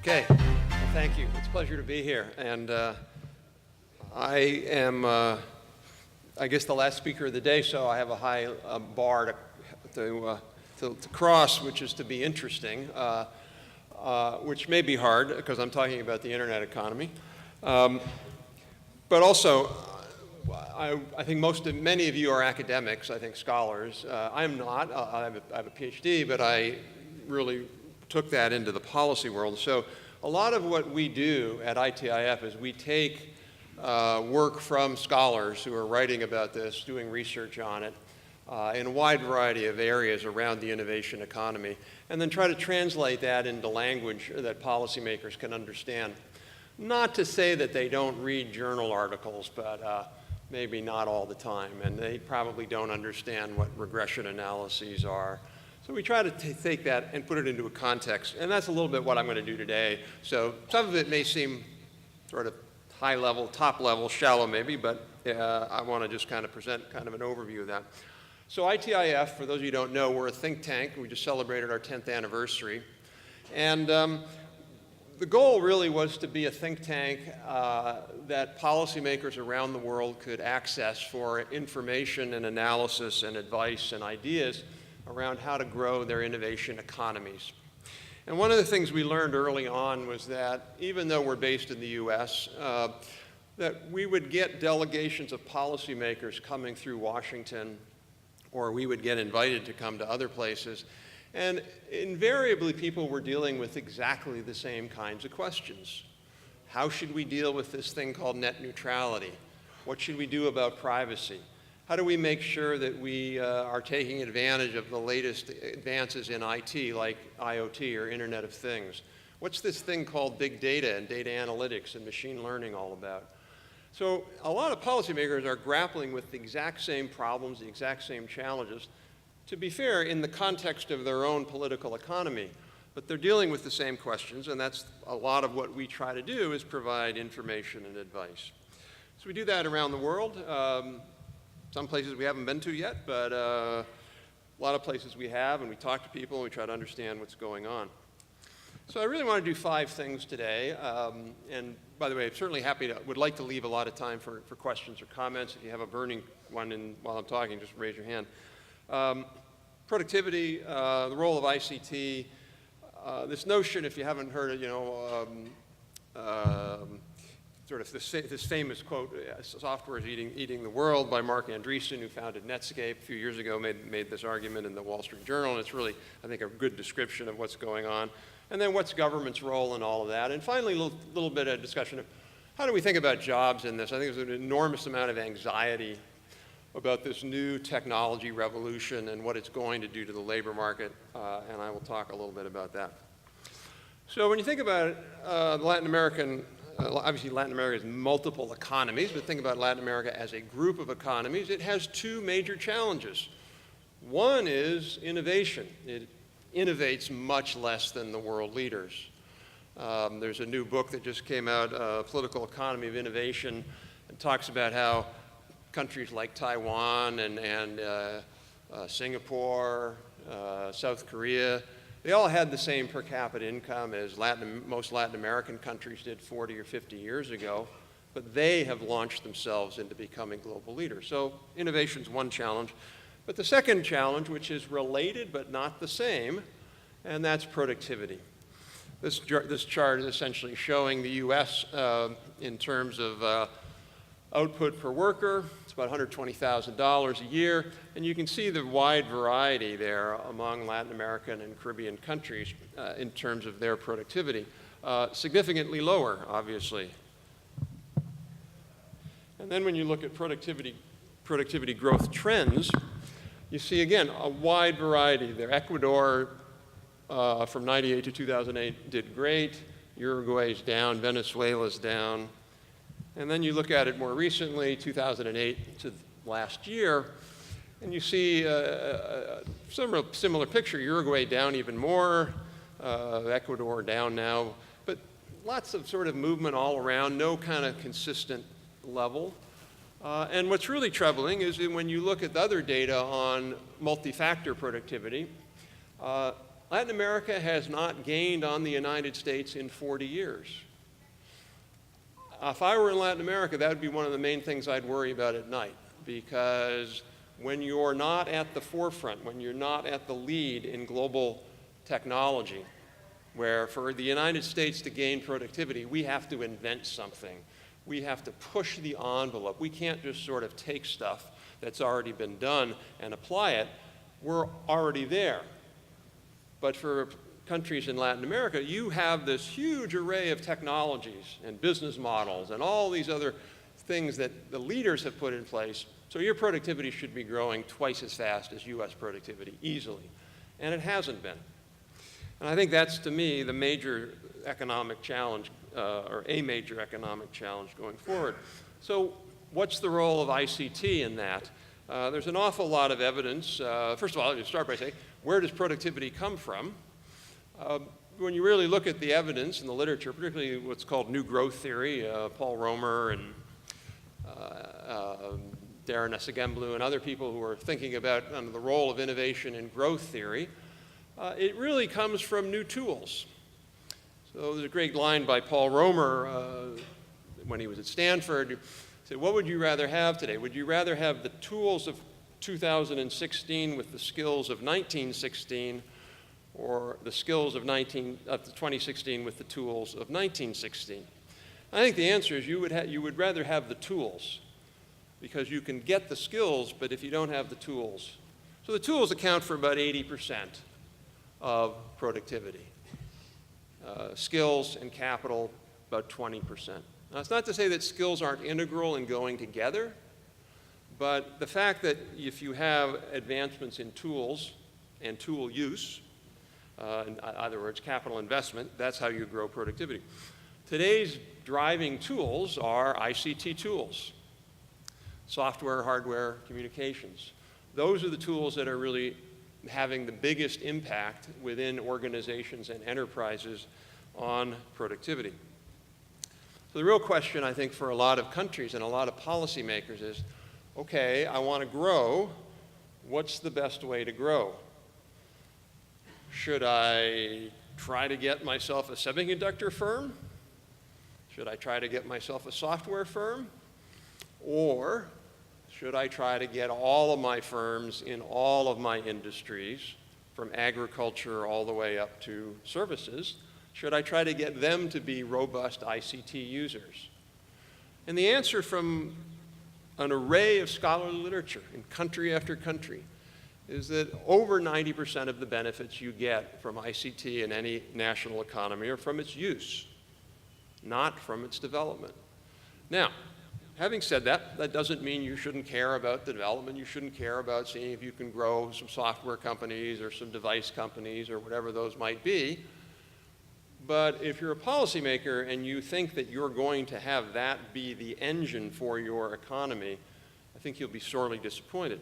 Okay, well, thank you. It's a pleasure to be here. And I am, I guess, the last speaker of the day, so I have a high bar to cross, which is to be interesting, which may be hard because I'm talking about the internet economy. But also, I think many of you are academics, I think scholars. I'm not. I have a PhD, but I really took that into the policy world. So a lot of what we do at ITIF is we take work from scholars who are writing about this, doing research on it, in a wide variety of areas around the innovation economy, and then try to translate that into language that policymakers can understand. Not to say that they don't read journal articles, but maybe not all the time, and they probably don't understand what regression analyses are. So we try to take that and put it into a context, and that's a little bit what I'm going to do today. So some of it may seem sort of high level, top level, shallow maybe, but I want to just kind of present kind of an overview of that. So ITIF, for those of you who don't know, we're a think tank. We just celebrated our 10th anniversary. And the goal really was to be a think tank that policymakers around the world could access for information and analysis and advice and ideas around how to grow their innovation economies. And one of the things we learned early on was that even though we're based in the US, that we would get delegations of policymakers coming through Washington, or we would get invited to come to other places, and invariably people were dealing with exactly the same kinds of questions. How should we deal with this thing called net neutrality? What should we do about privacy? How do we make sure that we are taking advantage of the latest advances in IT, like IoT or Internet of Things? What's this thing called big data and data analytics and machine learning all about? So a lot of policymakers are grappling with the exact same problems, the exact same challenges, to be fair, in the context of their own political economy. But they're dealing with the same questions, and that's a lot of what we try to do is provide information and advice. So we do that around the world. Some places we haven't been to yet, but a lot of places we have, and we talk to people, and we try to understand what's going on. So I really want to do 5 things today, and by the way, I'm certainly would like to leave a lot of time for questions or comments. If you have a burning one while I'm talking, just raise your hand. Productivity, the role of ICT, this notion, if you haven't heard it, sort of this famous quote, software is eating the world, by Mark Andreessen, who founded Netscape a few years ago, made this argument in the Wall Street Journal, and it's really, I think, a good description of what's going on. And then what's government's role in all of that? And finally, a little bit of discussion of how do we think about jobs in this? I think there's an enormous amount of anxiety about this new technology revolution and what it's going to do to the labor market, and I will talk a little bit about that. So when you think about Latin American, obviously Latin America has multiple economies, but think about Latin America as a group of economies. It has 2 major challenges. One is innovation. It innovates much less than the world leaders. There's a new book that just came out, Political Economy of Innovation, and talks about how countries like Taiwan and Singapore, South Korea, they all had the same per capita income as most Latin American countries did 40 or 50 years ago, but they have launched themselves into becoming global leaders. So innovation's one challenge. But the second challenge, which is related but not the same, and that's productivity. This chart is essentially showing the US in terms of output per worker. It's about $120,000 a year, and you can see the wide variety there among Latin American and Caribbean countries in terms of their productivity. Significantly lower, obviously. And then when you look at productivity growth trends, you see, again, a wide variety there. Ecuador, from 98 to 2008, did great. Uruguay's down, Venezuela's down. And then you look at it more recently, 2008 to last year, and you see a similar picture. Uruguay down even more, Ecuador down now, but lots of sort of movement all around, no kind of consistent level. And what's really troubling is when you look at the other data on multi-factor productivity, Latin America has not gained on the United States in 40 years. If I were in Latin America, that would be one of the main things I'd worry about at night, because when you're not at the forefront, when you're not at the lead in global technology, where for the United States to gain productivity, we have to invent something. We have to push the envelope. We can't just sort of take stuff that's already been done and apply it. We're already there. But for countries in Latin America, you have this huge array of technologies and business models and all these other things that the leaders have put in place. So your productivity should be growing twice as fast as US productivity, easily. And it hasn't been. And I think that's, to me, the major economic challenge, or a major economic challenge going forward. So what's the role of ICT in that? There's an awful lot of evidence. First of all, I'll start by saying, where does productivity come from? When you really look at the evidence in the literature, particularly what's called new growth theory, Paul Romer and Darren Essegemblou and other people who are thinking about the role of innovation in growth theory, it really comes from new tools. So there's a great line by Paul Romer when he was at Stanford. He said, what would you rather have today? Would you rather have the tools of 2016 with the skills of 1916, or the skills of 2016 with the tools of 1916? I think the answer is you would rather have the tools, because you can get the skills, but if you don't have the tools. So the tools account for about 80% of productivity. Skills and capital, about 20%. Now, it's not to say that skills aren't integral in going together, but the fact that if you have advancements in tools and tool use, in other words, capital investment, that's how you grow productivity. Today's driving tools are ICT tools, software, hardware, communications. Those are the tools that are really having the biggest impact within organizations and enterprises on productivity. So the real question, I think, for a lot of countries and a lot of policymakers is, okay, I want to grow. What's the best way to grow? Should I try to get myself a semiconductor firm? Should I try to get myself a software firm? Or should I try to get all of my firms in all of my industries, from agriculture all the way up to services? Should I try to get them to be robust ICT users? And the answer from an array of scholarly literature in country after country is that over 90% of the benefits you get from ICT in any national economy are from its use, not from its development. Now, having said that, that doesn't mean you shouldn't care about the development. You shouldn't care about seeing if you can grow some software companies or some device companies or whatever those might be. But if you're a policymaker and you think that you're going to have that be the engine for your economy, I think you'll be sorely disappointed.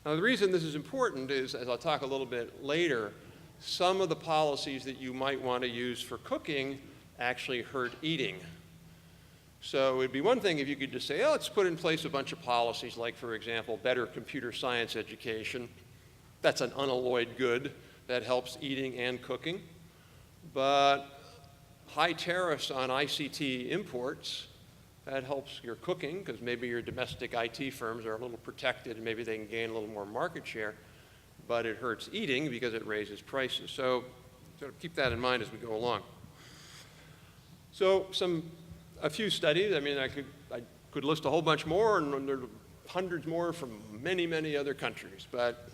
Now, the reason this is important is, as I'll talk a little bit later, some of the policies that you might want to use for cooking actually hurt eating. So it'd be one thing if you could just say, oh, let's put in place a bunch of policies like, for example, better computer science education. That's an unalloyed good that helps eating and cooking. But high tariffs on ICT imports, that helps your cooking, because maybe your domestic IT firms are a little protected and maybe they can gain a little more market share. But it hurts eating because it raises prices. So sort of keep that in mind as we go along. So a few studies. I mean, I could list a whole bunch more, and there are hundreds more from many, many other countries. But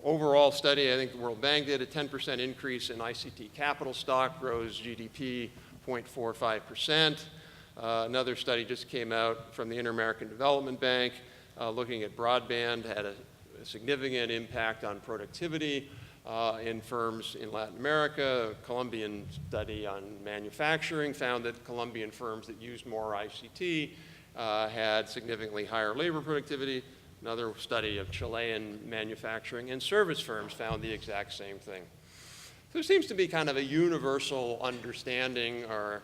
overall study, I think the World Bank did a 10% increase in ICT capital stock, grows GDP 0.45%. Another study just came out from the Inter-American Development Bank looking at broadband, had a significant impact on productivity in firms in Latin America. A Colombian study on manufacturing found that Colombian firms that used more ICT had significantly higher labor productivity. Another study of Chilean manufacturing and service firms found the exact same thing. So there seems to be kind of a universal understanding or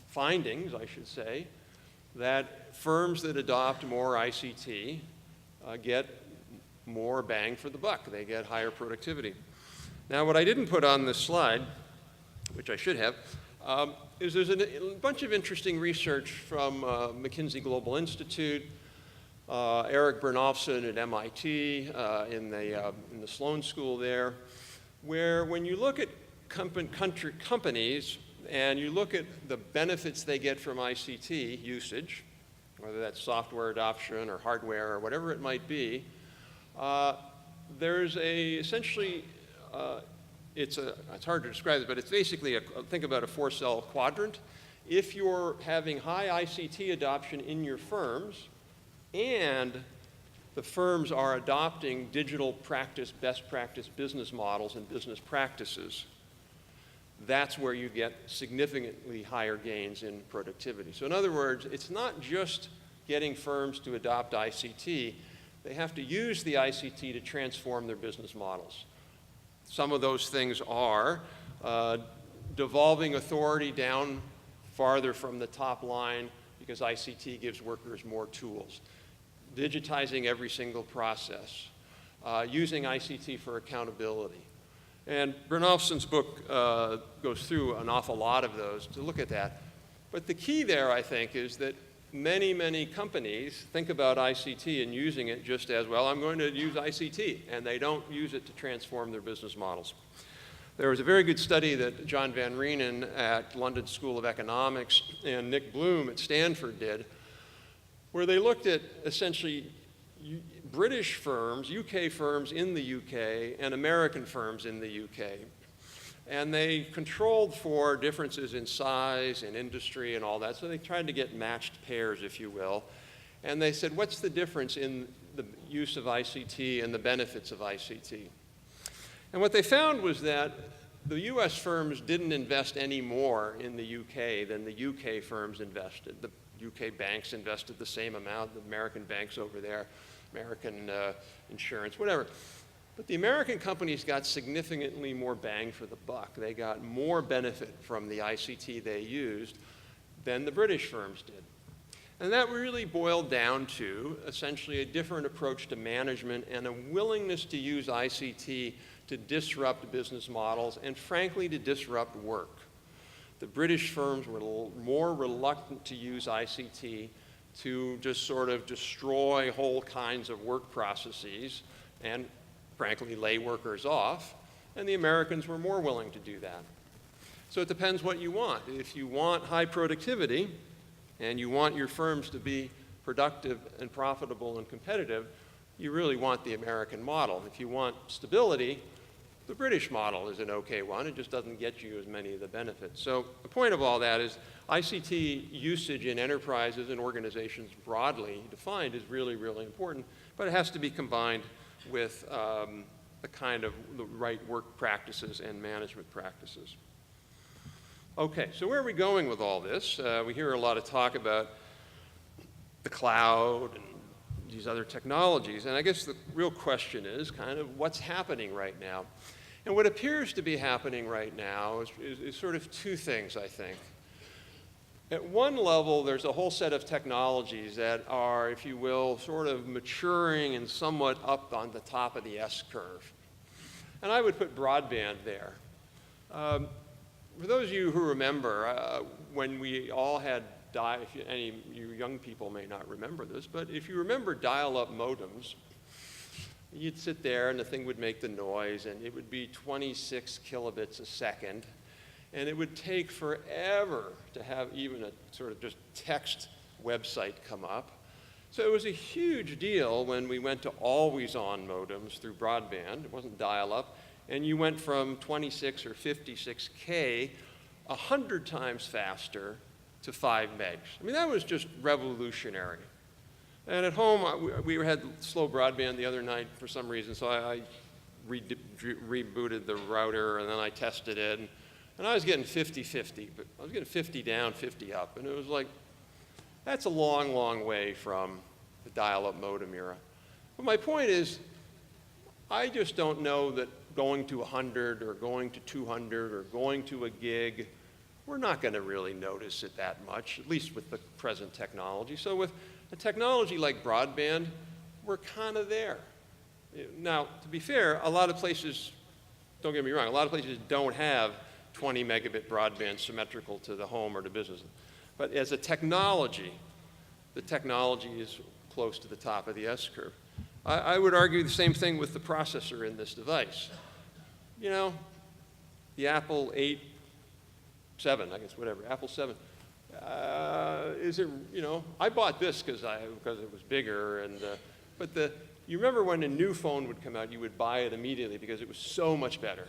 findings, I should say, that firms that adopt more ICT get more bang for the buck. They get higher productivity. Now, what I didn't put on this slide, which I should have, is there's a bunch of interesting research from McKinsey Global Institute, Eric Bernolfson at MIT, in the Sloan School there, where when you look at companies and you look at the benefits they get from ICT usage, whether that's software adoption or hardware or whatever it might be, there's essentially, it's hard to describe it, but it's basically, think about a 4-cell quadrant. If you're having high ICT adoption in your firms and the firms are adopting digital practice, best practice business models and business practices, that's where you get significantly higher gains in productivity. So in other words, it's not just getting firms to adopt ICT. They have to use the ICT to transform their business models. Some of those things are devolving authority down farther from the top line because ICT gives workers more tools, digitizing every single process, using ICT for accountability. And Bernolfson's book goes through an awful lot of those to look at that. But the key there, I think, is that many, many companies think about ICT and using it just as, well, I'm going to use ICT, and they don't use it to transform their business models. There was a very good study that John Van Reenen at London School of Economics and Nick Bloom at Stanford did, where they looked at essentially British firms, UK firms in the UK, and American firms in the UK. And they controlled for differences in size and industry and all that, so they tried to get matched pairs, if you will. And they said, what's the difference in the use of ICT and the benefits of ICT? And what they found was that the US firms didn't invest any more in the UK than the UK firms invested. The UK banks invested the same amount, the American banks over there, American insurance, whatever. But the American companies got significantly more bang for the buck. They got more benefit from the ICT they used than the British firms did. And that really boiled down to essentially a different approach to management and a willingness to use ICT to disrupt business models and, frankly, to disrupt work. The British firms were more reluctant to use ICT to just sort of destroy whole kinds of work processes and, frankly, lay workers off, and the Americans were more willing to do that. So it depends what you want. If you want high productivity and you want your firms to be productive and profitable and competitive, you really want the American model. If you want stability, the British model is an okay one. It just doesn't get you as many of the benefits. So the point of all that is ICT usage in enterprises and organizations broadly defined is really, really important, but it has to be combined with the kind of the right work practices and management practices. Okay, so where are we going with all this? We hear a lot of talk about the cloud and these other technologies, and I guess the real question is kind of what's happening right now. And what appears to be happening right now is sort of two things, I think. At one level, there's a whole set of technologies that are, if you will, sort of maturing and somewhat up on the top of the S-curve. And I would put broadband there. For those of you who remember, when we all had any of you young people may not remember this, but if you remember dial-up modems, you'd sit there and the thing would make the noise, and it would be 26 kilobits a second. And it would take forever to have even a sort of just text website come up. So it was a huge deal when we went to always-on modems through broadband. It wasn't dial-up. And you went from 26 or 56K 100 times faster to 5 megs. I mean, that was just revolutionary. And at home, we had slow broadband the other night for some reason, so I rebooted the router, and then I tested it. And I was getting 50-50, but I was getting 50 down, 50 up. And it was like, that's a long, long way from the dial-up modem era. But my point is, I just don't know that going to 100 or going to 200 or going to a gig, we're not going to really notice it that much, at least with the present technology. So with a technology like broadband, we're kind of there. Now, to be fair, a lot of places, don't get me wrong, a lot of places don't have 20 megabit broadband symmetrical to the home or to business. But as a technology, the technology is close to the top of the S-curve. I would argue the same thing with the processor in this device. You know, the Apple 8, 7, I guess, whatever, Apple 7. Is it, you know, I bought this because it was bigger, and, you remember when a new phone would come out, you would buy it immediately because it was so much better.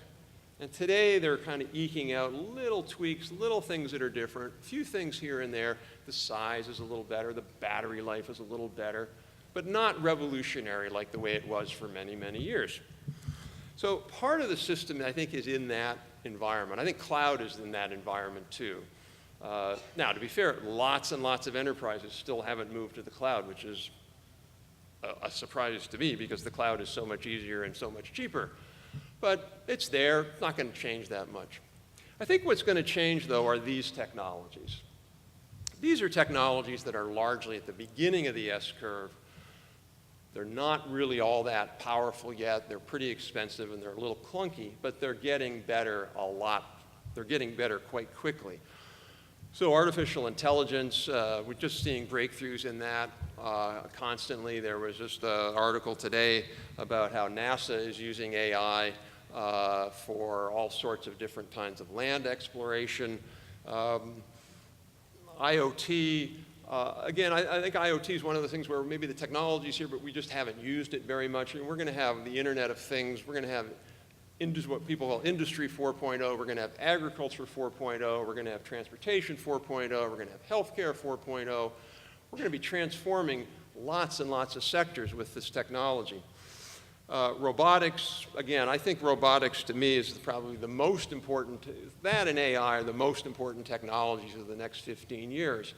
And today they're kind of eking out little tweaks, little things that are different, a few things here and there. The size is a little better, the battery life is a little better, but not revolutionary like the way it was for many, many years. So part of the system, I think, is in that environment. I think cloud is in that environment too. Now, to be fair, lots and lots of enterprises still haven't moved to the cloud, which is a surprise to me because the cloud is so much easier and so much cheaper. But it's there, it's not going to change that much. I think what's going to change, though, are these technologies. These are technologies that are largely at the beginning of the S-curve. They're not really all that powerful yet. They're pretty expensive and they're a little clunky, but they're getting better a lot. They're getting better quite quickly. So artificial intelligence, we're just seeing breakthroughs in that constantly. There was just an article today about how NASA is using AI for all sorts of different kinds of land exploration. IoT, again, I think IoT is one of the things where maybe the technology is here, but we just haven't used it very much. And we're going to have the Internet of Things. We're going to have what people call Industry 4.0. We're going to have Agriculture 4.0. We're going to have Transportation 4.0. We're going to have Healthcare 4.0. We're going to be transforming lots and lots of sectors with this technology. Robotics, again, I think robotics to me is probably the most important, that and AI are the most important technologies of the next 15 years.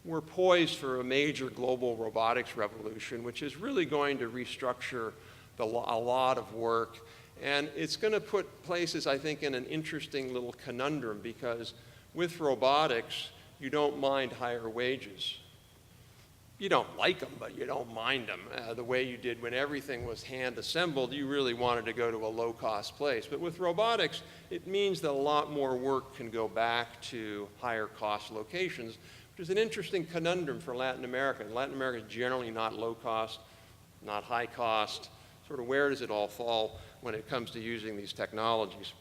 We're poised for a major global robotics revolution, which is really going to restructure a lot of work. And it's going to put places, I think, in an interesting little conundrum because with robotics, you don't mind higher wages. You don't like them, but you don't mind them. The way you did when everything was hand-assembled, you really wanted to go to a low-cost place. But with robotics, it means that a lot more work can go back to higher-cost locations, which is an interesting conundrum for Latin America. Latin America is generally not low-cost, not high-cost. Sort of where does it all fall when it comes to using these technologies?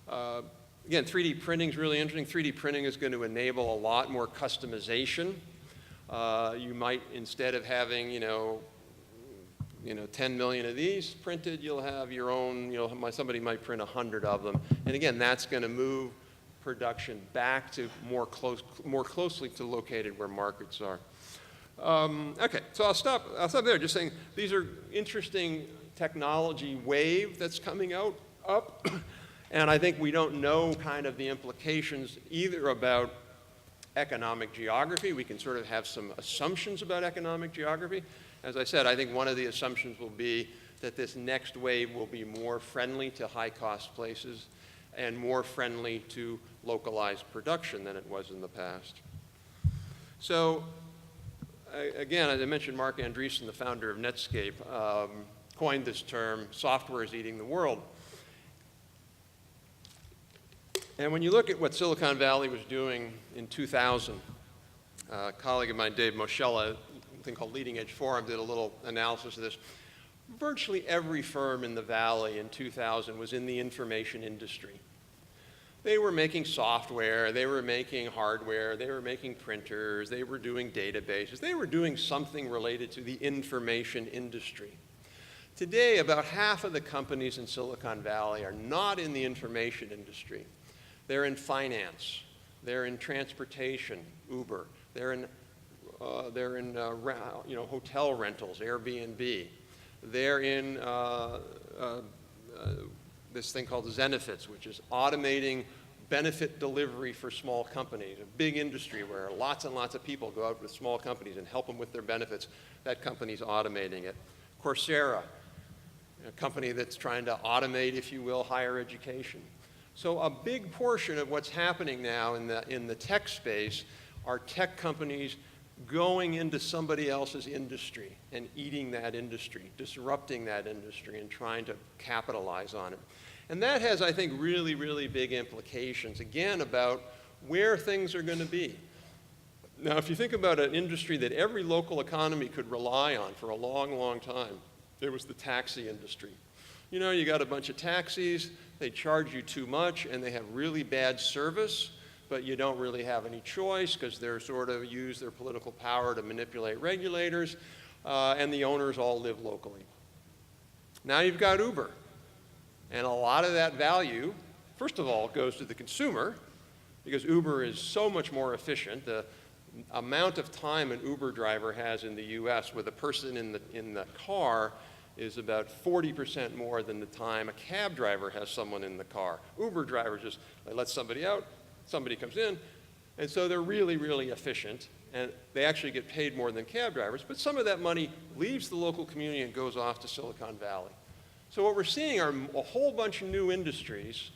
Again, 3D printing is really interesting. 3D printing is going to enable a lot more customization. You might, instead of having, 10 million of these printed, you'll have your own, somebody might print 100 of them. And again, that's going to move production back to more closely to located where markets are. Okay, so I'll stop there, just saying these are interesting technology wave that's coming up, and I think we don't know kind of the implications either about economic geography. We can sort of have some assumptions about economic geography. As I said, I think one of the assumptions will be that this next wave will be more friendly to high-cost places and more friendly to localized production than it was in the past. So, again, as I mentioned, Mark Andreessen, the founder of Netscape, coined this term, software is eating the world. And when you look at what Silicon Valley was doing in 2000, a colleague of mine, Dave Moschella, a thing called Leading Edge Forum, did a little analysis of this. Virtually every firm in the Valley in 2000 was in the information industry. They were making software, they were making hardware, they were making printers, they were doing databases, they were doing something related to the information industry. Today, about half of the companies in Silicon Valley are not in the information industry. They're in finance, they're in transportation, Uber, they're in hotel rentals, Airbnb. They're in this thing called Zenefits, which is automating benefit delivery for small companies, a big industry where lots and lots of people go out with small companies and help them with their benefits. That company's automating it. Coursera, a company that's trying to automate, if you will, higher education. So a big portion of what's happening now in the tech space are tech companies going into somebody else's industry and eating that industry, disrupting that industry and trying to capitalize on it. And that has, I think, really, really big implications, again, about where things are going to be. Now, if you think about an industry that every local economy could rely on for a long, long time, it was the taxi industry. You know, you got a bunch of taxis, they charge you too much, and they have really bad service, but you don't really have any choice because they're sort of use their political power to manipulate regulators, and the owners all live locally. Now you've got Uber, and a lot of that value, first of all, goes to the consumer, because Uber is so much more efficient. The amount of time an Uber driver has in the US with a person in the car is about 40% more than the time a cab driver has someone in the car. Uber drivers just, they let somebody out, somebody comes in, and so they're really, really efficient, and they actually get paid more than cab drivers, but some of that money leaves the local community and goes off to Silicon Valley. So what we're seeing are a whole bunch of new industries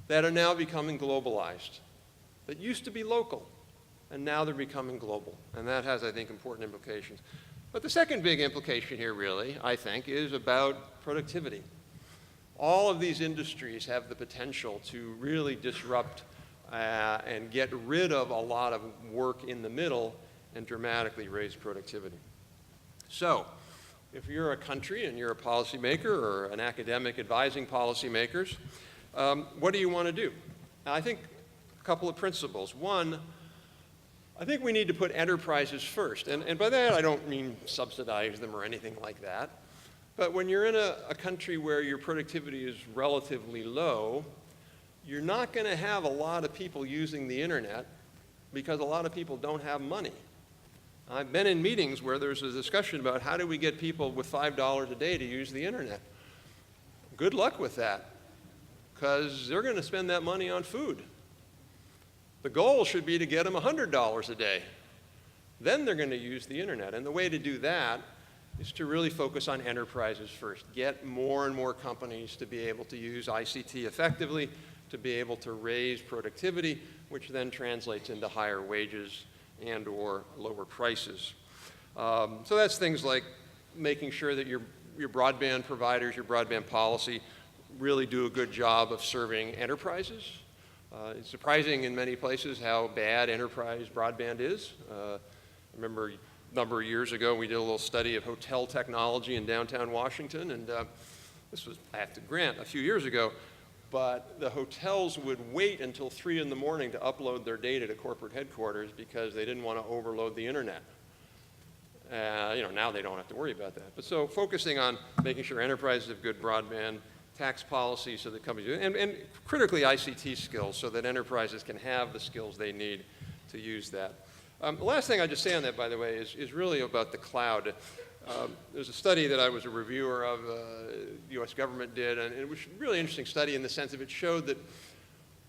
that are now becoming globalized, that used to be local, and now they're becoming global, and that has, I think, important implications. But the second big implication here, really, I think, is about productivity. All of these industries have the potential to really disrupt and get rid of a lot of work in the middle and dramatically raise productivity. So, if you're a country and you're a policymaker or an academic advising policymakers, what do you want to do? And I think a couple of principles. One, I think we need to put enterprises first. And by that, I don't mean subsidize them or anything like that. But when you're in a country where your productivity is relatively low, you're not going to have a lot of people using the internet because a lot of people don't have money. I've been in meetings where there's a discussion about how do we get people with $5 a day to use the internet. Good luck with that, because they're going to spend that money on food. The goal should be to get them $100 a day. Then they're going to use the internet. And the way to do that is to really focus on enterprises first. Get more and more companies to be able to use ICT effectively, to be able to raise productivity, which then translates into higher wages and or lower prices. So that's things like making sure that your broadband providers, your broadband policy, really do a good job of serving enterprises. It's surprising in many places how bad enterprise broadband is. I remember a number of years ago we did a little study of hotel technology in downtown Washington, and this was, I have to grant, a few years ago, but the hotels would wait until 3 in the morning to upload their data to corporate headquarters because they didn't want to overload the internet. Now they don't have to worry about that. But so focusing on making sure enterprises have good broadband, tax policy so that companies do, and critically ICT skills so that enterprises can have the skills they need to use that. The last thing I'd just say on that, by the way, is really about the cloud. There's a study that I was a reviewer of, the US government did, and it was a really interesting study in the sense of it showed that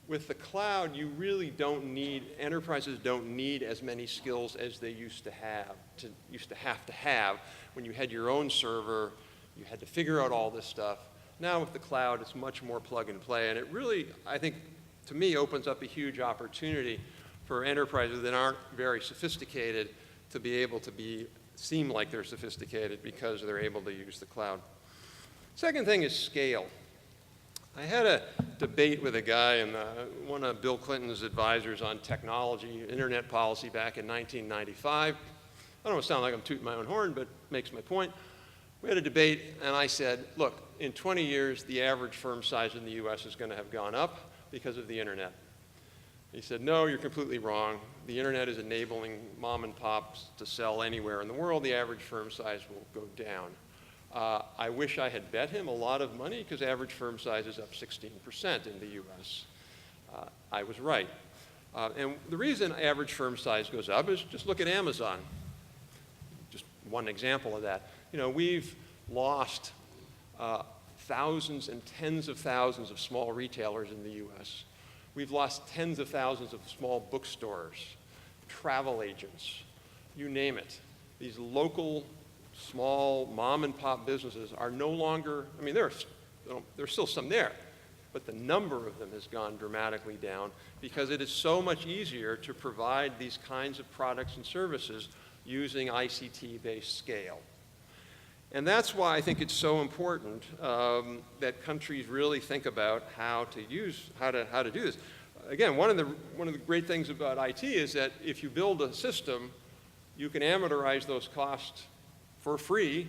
with the cloud, you really don't need, enterprises don't need as many skills as they used to have to have. When you had your own server, you had to figure out all this stuff. Now with the cloud, it's much more plug and play, and it really, I think, to me, opens up a huge opportunity for enterprises that aren't very sophisticated to be able to seem like they're sophisticated because they're able to use the cloud. Second thing is scale. I had a debate with a guy, and one of Bill Clinton's advisors on technology, internet policy back in 1995. I don't want to sound like I'm tooting my own horn, but it makes my point. We had a debate, and I said, look, in 20 years, the average firm size in the US is going to have gone up because of the internet. He said, no, you're completely wrong. The internet is enabling mom and pops to sell anywhere in the world. The average firm size will go down. I wish I had bet him a lot of money because average firm size is up 16% in the US. I was right. And the reason average firm size goes up is just look at Amazon. Just one example of that. You know, we've lost thousands and tens of thousands of small retailers in the US. We've lost tens of thousands of small bookstores, travel agents, you name it. These local, small, mom and pop businesses are no longer, I mean, there's still some there, but the number of them has gone dramatically down because it is so much easier to provide these kinds of products and services using ICT-based scale. And that's why I think it's so important that countries really think about how to do this. Again, one of the great things about IT is that if you build a system, you can amortize those costs for free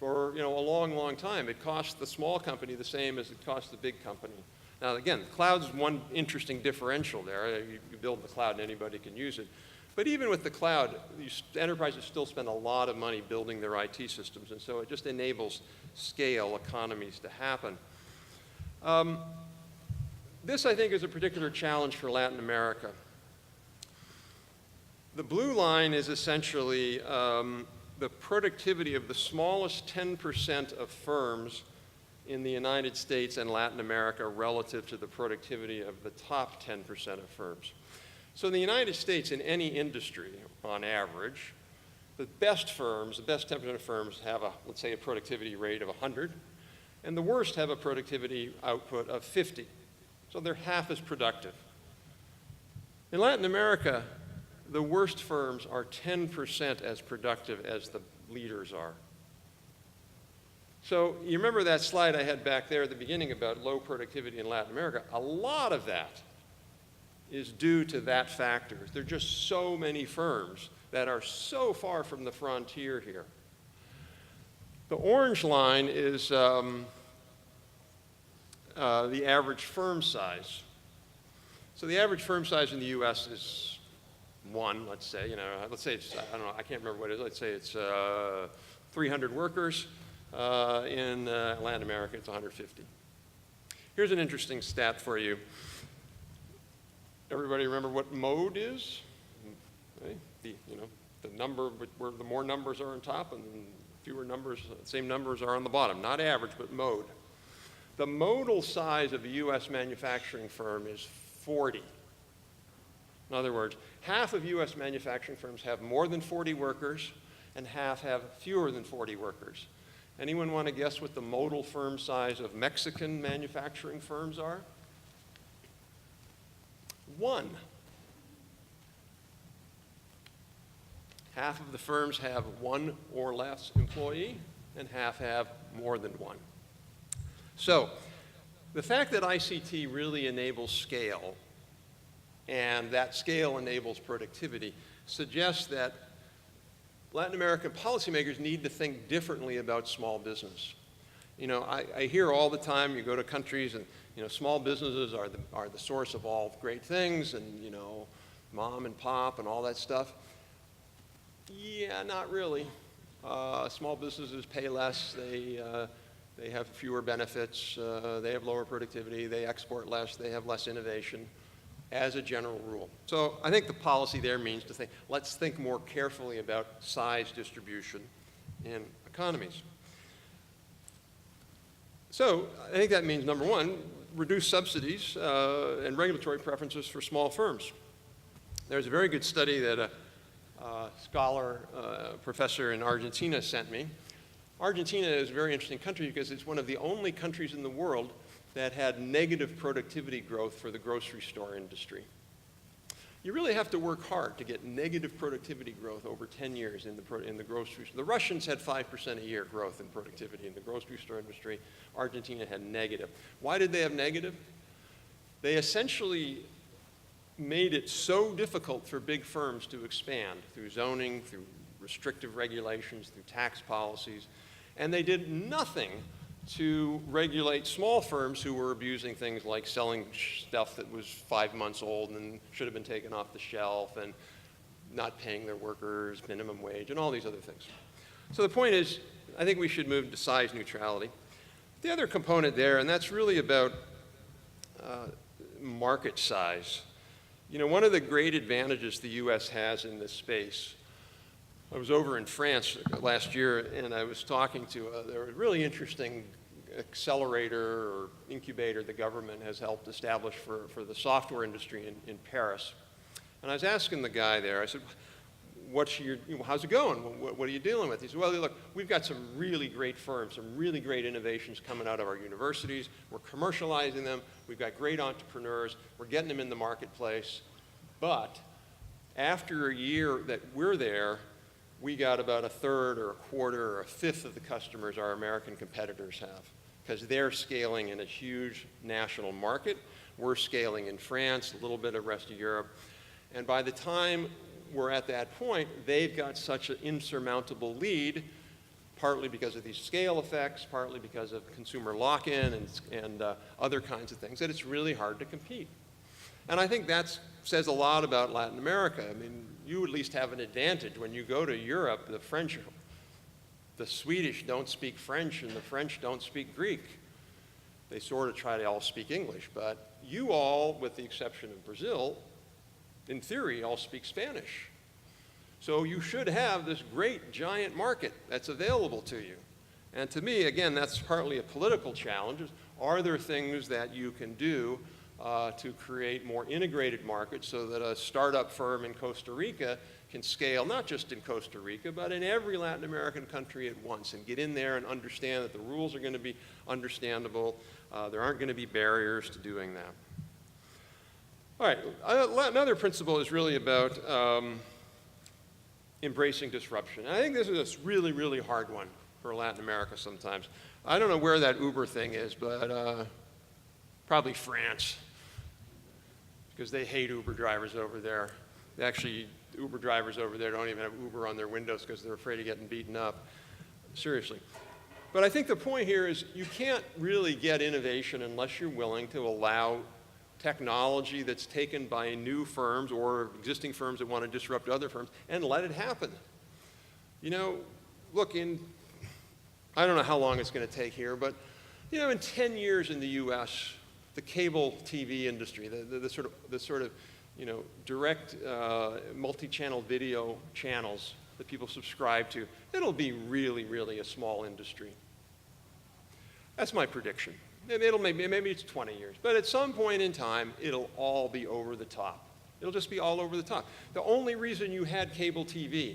for a long, long time. It costs the small company the same as it costs the big company. Now, again, the cloud's one interesting differential there. You build the cloud and anybody can use it. But even with the cloud, enterprises still spend a lot of money building their IT systems, and so it just enables scale economies to happen. This, I think, is a particular challenge for Latin America. The blue line is essentially the productivity of the smallest 10% of firms in the United States and Latin America relative to the productivity of the top 10% of firms. So in the United States, in any industry, on average, the best firms, the best 10% of firms have, let's say, a productivity rate of 100, and the worst have a productivity output of 50. So they're half as productive. In Latin America, the worst firms are 10% as productive as the leaders are. So you remember that slide I had back there at the beginning about low productivity in Latin America? A lot of that is due to that factor. There are just so many firms that are so far from the frontier here. The orange line is the average firm size. So the average firm size in the US is 1, let's say. Let's say it's, I don't know, I can't remember what it is. Let's say it's 300 workers. In Latin America, it's 150. Here's an interesting stat for you. Everybody remember what mode is? Okay. The number where the more numbers are on top and fewer numbers, same numbers are on the bottom. Not average, but mode. The modal size of a US manufacturing firm is 40. In other words, half of US manufacturing firms have more than 40 workers and half have fewer than 40 workers. Anyone want to guess what the modal firm size of Mexican manufacturing firms are? 1. Half of the firms have 1 or less employee, and half have more than 1. So the fact that ICT really enables scale, and that scale enables productivity, suggests that Latin American policymakers need to think differently about small business. I hear all the time, you go to countries and small businesses are the source of all great things, and mom and pop and all that stuff. Yeah, not really. Small businesses pay less. They have fewer benefits. They have lower productivity. They export less. They have less innovation, as a general rule. So I think the policy there means to think, let's think more carefully about size distribution in economies. So I think that means, number one, reduce subsidies and regulatory preferences for small firms. There's a very good study that a scholar, professor in Argentina sent me. Argentina is a very interesting country because it's one of the only countries in the world that had negative productivity growth for the grocery store industry. You really have to work hard to get negative productivity growth over 10 years in the grocery store. The Russians had 5% a year growth in productivity in the grocery store industry. Argentina had negative. Why did they have negative? They essentially made it so difficult for big firms to expand through zoning, through restrictive regulations, through tax policies, and they did nothing to regulate small firms who were abusing things like selling stuff that was 5 months old and should have been taken off the shelf, and not paying their workers minimum wage, and all these other things. So the point is, I think we should move to size neutrality. The other component there, and that's really about market size. One of the great advantages the US has in this space, I was over in France last year, and I was talking to a really interesting accelerator or incubator the government has helped establish for the software industry in Paris. And I was asking the guy there, I said, how's it going? What are you dealing with? He said, well, look, we've got some really great firms, some really great innovations coming out of our universities. We're commercializing them. We've got great entrepreneurs. We're getting them in the marketplace. But After a year that we're there, we got about a third or a quarter or a fifth of the customers our American competitors have, because they're scaling in a huge national market. We're scaling in France, a little bit of the rest of Europe. And by the time we're at that point, they've got such an insurmountable lead, partly because of these scale effects, partly because of consumer lock-in and other kinds of things, that it's really hard to compete. And I think that says a lot about Latin America. I mean, you at least have an advantage. When you go to Europe, the Swedish don't speak French and the French don't speak Greek. They sort of try to all speak English, but you all, with the exception of Brazil, in theory, all speak Spanish. So you should have this great giant market that's available to you. And to me, again, that's partly a political challenge. Are there things that you can do to create more integrated markets so that a startup firm in Costa Rica can scale, not just in Costa Rica, but in every Latin American country at once, and get in there and understand that the rules are going to be understandable. There aren't going to be barriers to doing that. All right, another principle is really about embracing disruption. And I think this is a really, really hard one for Latin America sometimes. I don't know where that Uber thing is, but probably France, because they hate Uber drivers over there. Actually, Uber drivers over there don't even have Uber on their windows because they're afraid of getting beaten up. Seriously. But I think the point here is you can't really get innovation unless you're willing to allow technology that's taken by new firms or existing firms that want to disrupt other firms and let it happen. You know, look, I don't know how long it's going to take here, but you know, in 10 years in the US, the cable TV industry, the sort of you know, direct multi-channel video channels that people subscribe to, it'll be really, really a small industry. That's my prediction. Maybe it's 20 years, but at some point in time, it'll all be over the top. It'll just be all over the top. The only reason you had cable TV,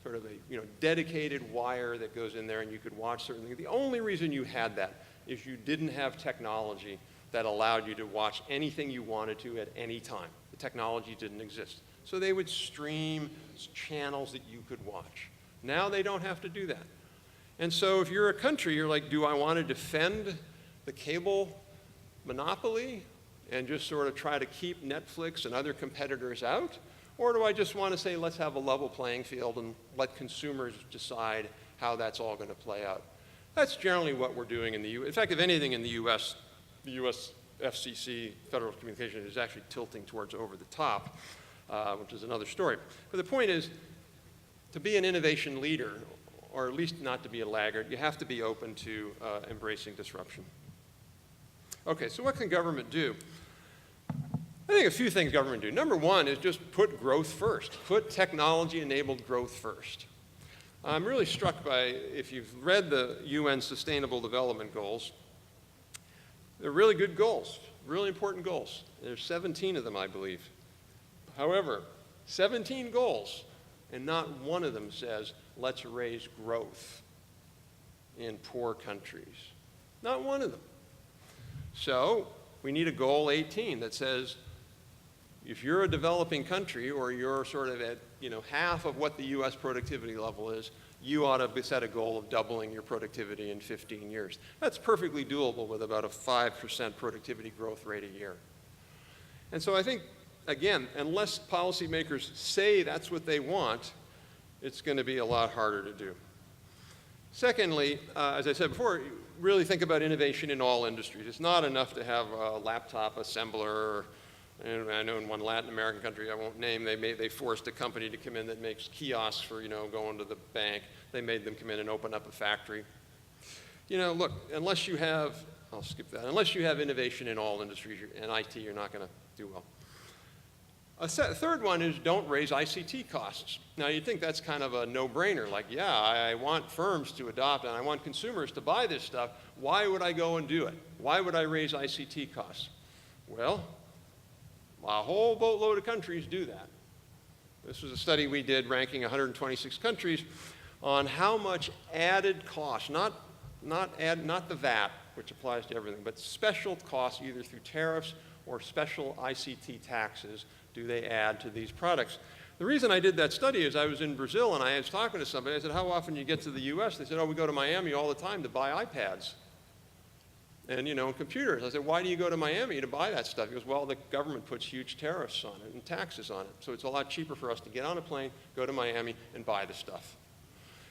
sort of a dedicated wire that goes in there and you could watch certain things, the only reason you had that is you didn't have technology that allowed you to watch anything you wanted to at any time. The technology didn't exist. So they would stream channels that you could watch. Now they don't have to do that. And so if you're a country, you're like, do I want to defend the cable monopoly and just sort of try to keep Netflix and other competitors out? Or do I just want to say, let's have a level playing field and let consumers decide how that's all going to play out? That's generally what we're doing in the U.S. In fact, if anything in the U.S., the U.S. FCC, Federal Communications, is actually tilting towards over the top, which is another story. But the point is, to be an innovation leader, or at least not to be a laggard, you have to be open to embracing disruption. Okay, so what can government do? I think a few things government do. Number one is just put growth first. Put technology-enabled growth first. I'm really struck by, if you've read the UN Sustainable Development Goals, they're really good goals, really important goals. There's 17 of them, I believe. However, 17 goals, and not one of them says, let's raise growth in poor countries. Not one of them. So we need a goal 18 that says, if you're a developing country or you're sort of at half of what the US productivity level is, you ought to set a goal of doubling your productivity in 15 years. That's perfectly doable with about a 5% productivity growth rate a year. And so I think, again, unless policymakers say that's what they want, it's going to be a lot harder to do. Secondly, as I said before, really think about innovation in all industries. It's not enough to have a laptop assembler. And I know in one Latin American country I won't name, they forced a company to come in that makes kiosks for going to the bank. They made them come in and open up a factory. Look, unless you have, I'll skip that, unless you have innovation in all industries and IT, you're not going to do well. A third one is don't raise ICT costs. Now you'd think that's kind of a no-brainer, like, yeah, I want firms to adopt and I want consumers to buy this stuff. Why would I go and do it? Why would I raise ICT costs? Well, a whole boatload of countries do that. This was a study we did ranking 126 countries on how much added cost, not the VAT, which applies to everything, but special costs either through tariffs or special ICT taxes do they add to these products? The reason I did that study is I was in Brazil and I was talking to somebody. I said, how often do you get to the US? They said, oh, we go to Miami all the time to buy iPads and, computers. I said, why do you go to Miami to buy that stuff? He goes, well, the government puts huge tariffs on it and taxes on it. So it's a lot cheaper for us to get on a plane, go to Miami, and buy the stuff.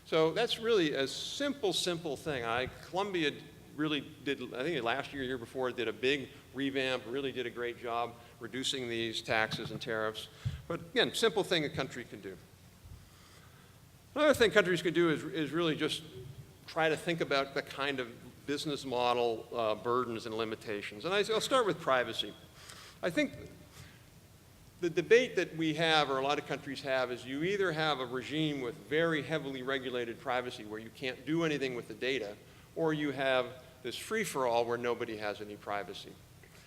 So that's really a simple thing. Columbia really did, I think last year, year before, did a big revamp, really did a great job reducing these taxes and tariffs. But again, simple thing a country can do. Another thing countries can do is really just try to think about the kind of business model burdens and limitations. And I'll start with privacy. I think the debate that we have, or a lot of countries have, is you either have a regime with very heavily regulated privacy where you can't do anything with the data, or you have this free-for-all where nobody has any privacy.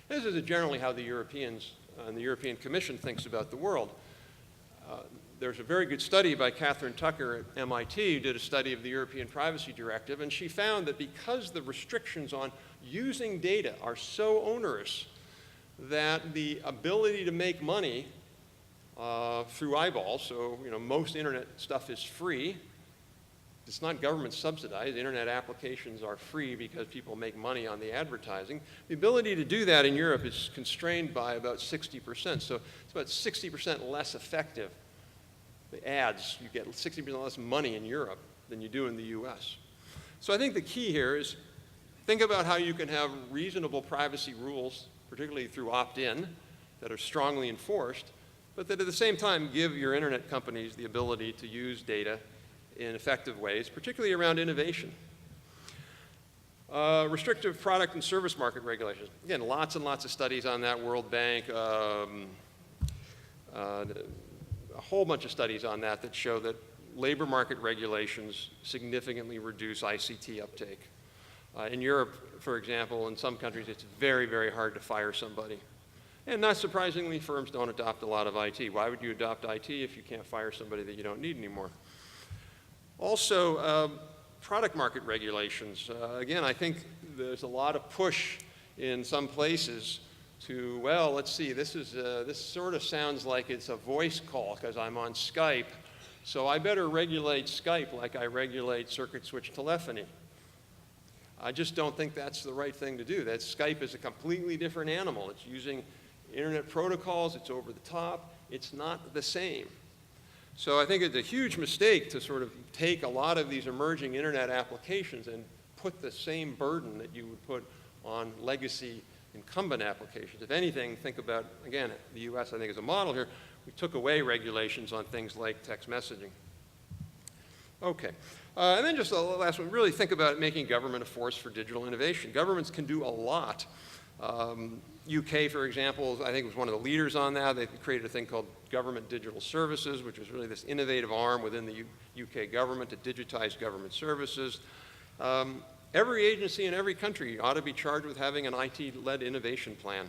This is generally how the Europeans and the European Commission thinks about the world. There's a very good study by Catherine Tucker at MIT who did a study of the European Privacy Directive, and she found that because the restrictions on using data are so onerous that the ability to make money through eyeballs, so most internet stuff is free. It's not government subsidized. Internet applications are free because people make money on the advertising. The ability to do that in Europe is constrained by about 60%. So it's about 60% less effective. The ads, you get 60% less money in Europe than you do in the US. So I think the key here is think about how you can have reasonable privacy rules, particularly through opt-in, that are strongly enforced, but that at the same time give your internet companies the ability to use data in effective ways, particularly around innovation. Restrictive product and service market regulations. Again, lots and lots of studies on that, World Bank, a whole bunch of studies on that show that labor market regulations significantly reduce ICT uptake. In Europe, for example, in some countries, it's very, very hard to fire somebody. And not surprisingly, firms don't adopt a lot of IT. Why would you adopt IT if you can't fire somebody that you don't need anymore? Also, product market regulations. Again, I think there's a lot of push in some places to, well, let's see, this sort of sounds like it's a voice call because I'm on Skype, so I better regulate Skype like I regulate circuit switch telephony. I just don't think that's the right thing to do. That Skype is a completely different animal. It's using internet protocols, it's over the top, it's not the same. So I think it's a huge mistake to sort of take a lot of these emerging internet applications and put the same burden that you would put on legacy incumbent applications. If anything, think about, again, the US I think is a model here. We took away regulations on things like text messaging. Okay, and then just the last one, really think about making government a force for digital innovation. Governments can do a lot. UK, for example, I think was one of the leaders on that. They created a thing called Government Digital Services, which is really this innovative arm within the UK government to digitize government services. Every agency in every country ought to be charged with having an IT-led innovation plan.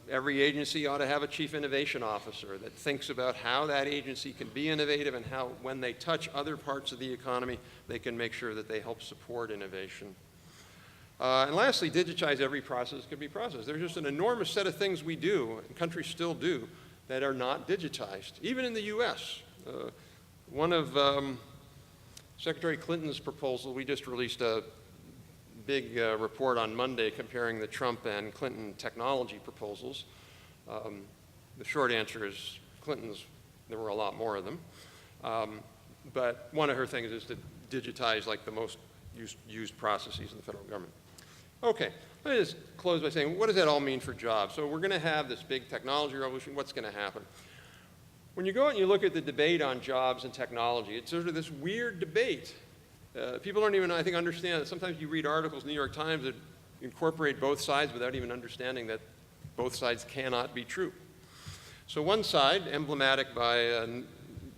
Every agency ought to have a chief innovation officer that thinks about how that agency can be innovative and how, when they touch other parts of the economy, they can make sure that they help support innovation. And lastly, digitize every process that can be processed. There's just an enormous set of things we do, and countries still do, that are not digitized, even in the US. One of Secretary Clinton's proposal, we just released a big report on Monday comparing the Trump and Clinton technology proposals. The short answer is Clinton's, there were a lot more of them. But one of her things is to digitize like the most used processes in the federal government. Okay, let me just close by saying, what does that all mean for jobs? So we're going to have this big technology revolution. What's going to happen? When you go out and you look at the debate on jobs and technology, it's sort of this weird debate. People don't even, I think, understand that sometimes you read articles in the New York Times that incorporate both sides without even understanding that both sides cannot be true. So one side, emblematic by a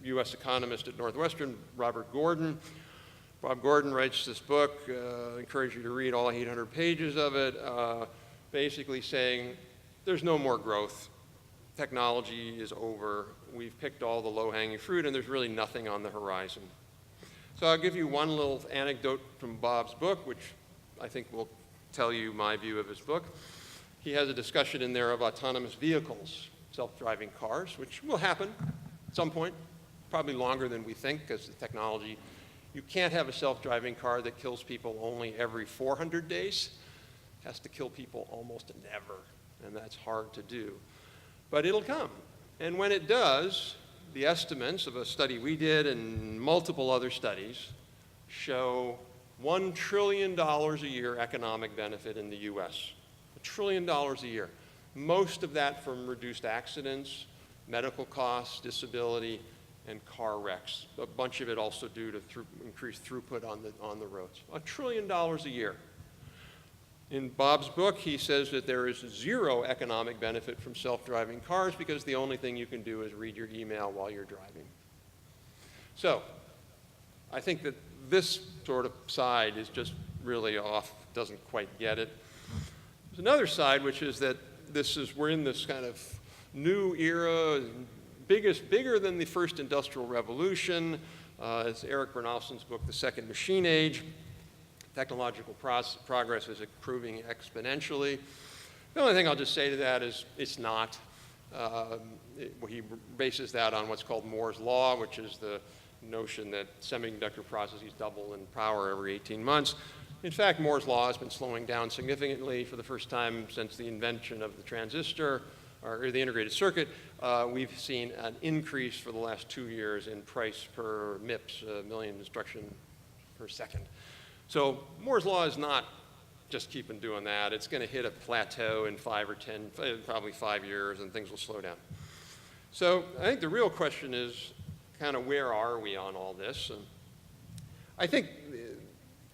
US economist at Northwestern, Robert Gordon. Bob Gordon writes this book, I encourage you to read all 800 pages of it, basically saying there's no more growth. Technology is over. We've picked all the low-hanging fruit, and there's really nothing on the horizon. So I'll give you one little anecdote from Bob's book, which I think will tell you my view of his book. He has a discussion in there of autonomous vehicles. self-driving cars, which will happen at some point, probably longer than we think because the technology, you can't have a self-driving car that kills people only every 400 days. It has to kill people almost never, and that's hard to do. But it'll come. And when it does, the estimates of a study we did and multiple other studies show $1 trillion a year economic benefit in the US. $1 trillion a year. Most of that from reduced accidents, medical costs, disability, and car wrecks. A bunch of it also due to increased throughput on the roads. $1 trillion a year. In Bob's book, he says that there is zero economic benefit from self-driving cars because the only thing you can do is read your email while you're driving. So, I think that this sort of side is just really off, doesn't quite get it. There's another side, which is that we're in this kind of new era, bigger than the first industrial revolution. It's Eric Bernalson's book, The Second Machine Age. Technological progress is improving exponentially. The only thing I'll just say to that is it's not. He bases that on what's called Moore's Law, which is the notion that semiconductor processes double in power every 18 months. In fact, Moore's Law has been slowing down significantly for the first time since the invention of the transistor, or the integrated circuit. We've seen an increase for the last 2 years in price per MIPS, million instruction per second. So Moore's Law is not just keeping doing that. It's going to hit a plateau in 5 or 10, probably 5 years, and things will slow down. So I think the real question is kind of where are we on all this? And I think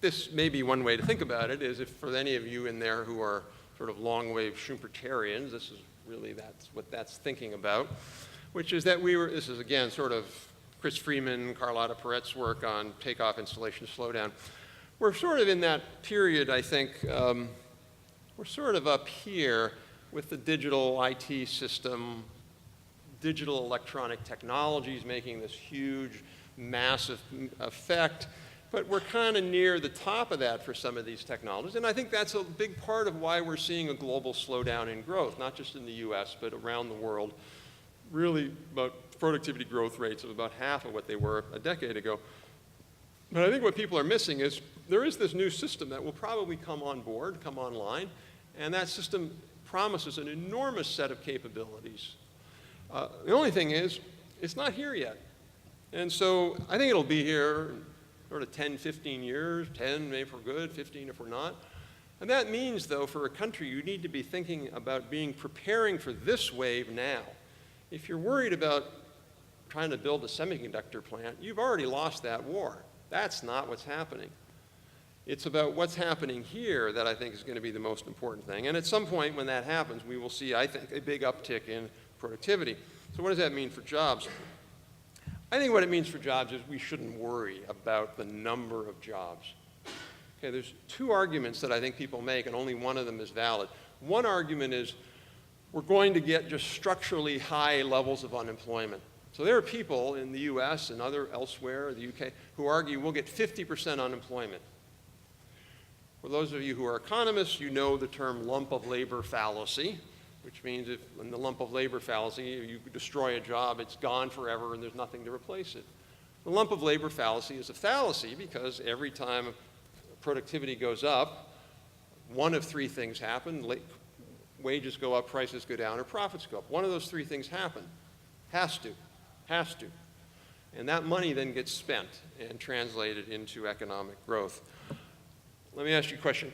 this may be one way to think about it is if for any of you in there who are sort of long-wave Schumpeterians, this is really what that's thinking about, which is that this is again sort of Chris Freeman, Carlotta Peret's work on takeoff, installation, slowdown. We're sort of in that period, I think, we're sort of up here with the digital IT system, digital electronic technologies making this huge, massive effect, but we're kind of near the top of that for some of these technologies, and I think that's a big part of why we're seeing a global slowdown in growth, not just in the US, but around the world, really about productivity growth rates of about half of what they were a decade ago. But I think what people are missing is there is this new system that will probably come on board, come online, and that system promises an enormous set of capabilities. The only thing is, it's not here yet. And so I think it'll be here in sort of 10, 15 years, 10 maybe if we're good, 15 if we're not. And that means, though, for a country, you need to be thinking about preparing for this wave now. If you're worried about trying to build a semiconductor plant, you've already lost that war. That's not what's happening. It's about what's happening here that I think is going to be the most important thing. And at some point when that happens, we will see, I think, a big uptick in productivity. So what does that mean for jobs? I think what it means for jobs is we shouldn't worry about the number of jobs. Okay, there's two arguments that I think people make, and only one of them is valid. One argument is we're going to get just structurally high levels of unemployment. So there are people in the US and elsewhere, the UK, who argue we'll get 50% unemployment. For those of you who are economists, you know the term lump of labor fallacy, which means if in the lump of labor fallacy, you destroy a job, it's gone forever and there's nothing to replace it. The lump of labor fallacy is a fallacy because every time productivity goes up, one of three things happen. Wages go up, prices go down, or profits go up. One of those three things happen. Has to. And that money then gets spent and translated into economic growth. Let me ask you a question.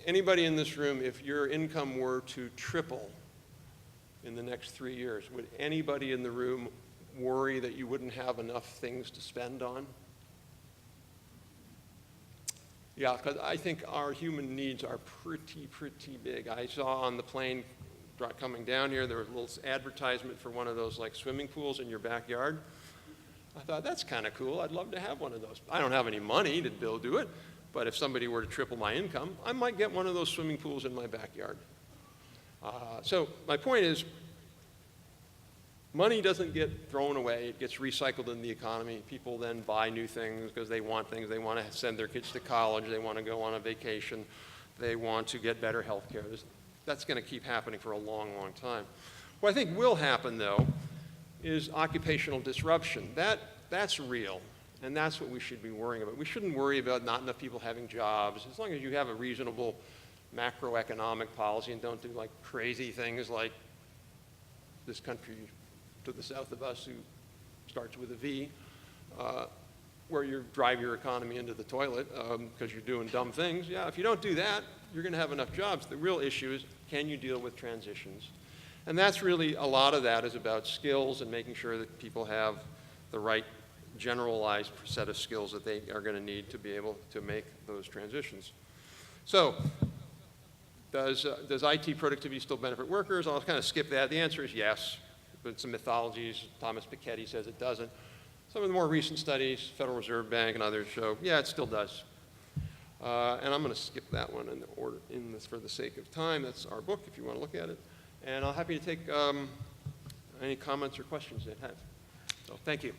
Anybody in this room, if your income were to triple in the next 3 years, would anybody in the room worry that you wouldn't have enough things to spend on? Yeah, because I think our human needs are pretty big. I saw on the plane coming down here, there was a little advertisement for one of those like swimming pools in your backyard. I thought, that's kind of cool. I'd love to have one of those. I don't have any money to do it, but if somebody were to triple my income, I might get one of those swimming pools in my backyard. So my point is, money doesn't get thrown away. It gets recycled in the economy. People then buy new things because they want things. They want to send their kids to college. They want to go on a vacation. They want to get better health care. That's going to keep happening for a long time. What I think will happen, though, is occupational disruption. That's real, and that's what we should be worrying about. We shouldn't worry about not enough people having jobs. As long as you have a reasonable macroeconomic policy and don't do like crazy things like this country to the south of us who starts with a V, where you drive your economy into the toilet because you're doing dumb things. Yeah, if you don't do that, you're going to have enough jobs. The real issue is, can you deal with transitions? And that's really, a lot of that is about skills and making sure that people have the right generalized set of skills that they are going to need to be able to make those transitions. So, does IT productivity still benefit workers? I'll kind of skip that. The answer is yes, but some mythologies. Thomas Piketty says it doesn't. Some of the more recent studies, Federal Reserve Bank and others show, yeah, it still does. And I'm going to skip that one in the order, for the sake of time. That's our book, if you want to look at it. And I'm happy to take any comments or questions you have. So thank you.